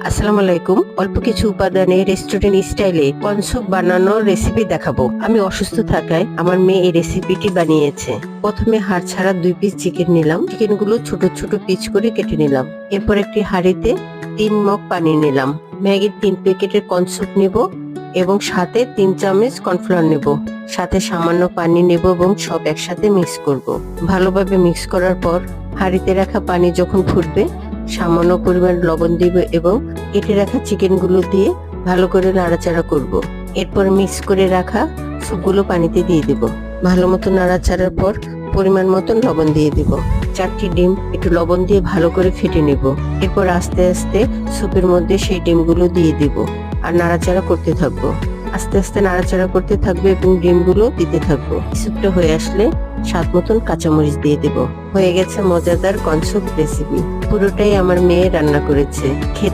আসসালামু আলাইকুম। অল্প কিছু উপাদানে রেস্টুরেন্ট স্টাইলে কর্ন স্যুপ বানানোর রেসিপি দেখাবো। আমি অসুস্থ থাকায় আমার মেয়ে এই রেসিপিটি বানিয়েছে। প্রথমে হাড় ছাড়া 2 পিস চিকেন নিলাম। চিকেনগুলো ছোট ছোট পিস করে কেটে নিলাম। এরপর একটি হাঁড়িতে 3 মগ পানি নিলাম। ম্যাগির 3 প্যাকেটের কর্ন স্যুপ নেব এবং সাথে 3 চামচ কর্নফ্লাওয়ার নেব। সাথে সামান্য পানি নেব এবং সব একসাথে মিক্স করব। ভালোভাবে মিক্স করার পর হাঁড়িতে রাখা পানি যখন ফুটবে সামান্য পরিমাণ লবণ দিব এবং কেটে রাখা চিকেনগুলো দিয়ে ভালো করে নাড়াচাড়া করব। এরপর মিক্স করে রাখা স্যুপগুলো পানিতে দিয়ে দিব। ভালো মতো নাড়াচাড়ার পর পরিমাণ মতন লবণ দিয়ে দিব। 4টি ডিম একটু লবণ দিয়ে ভালো করে ফেটে নেব। এরপর আস্তে আস্তে স্যুপের মধ্যে সেই ডিমগুলো দিয়ে দিব আর নাড়াচাড়া করতে থাকবো। আস্তে আস্তে নাড়াচাড়া করতে থাকবে এবং ডিমগুলো দিতে থাকবো। স্যুপটা হয়ে আসলে স্বাদ মতন কাঁচামরিচ দিয়ে দেব। হয়ে গেছে মজাদার কর্ন স্যুপ রেসিপি। পুরোটাই আমার মেয়ে রান্না করেছে। খেতে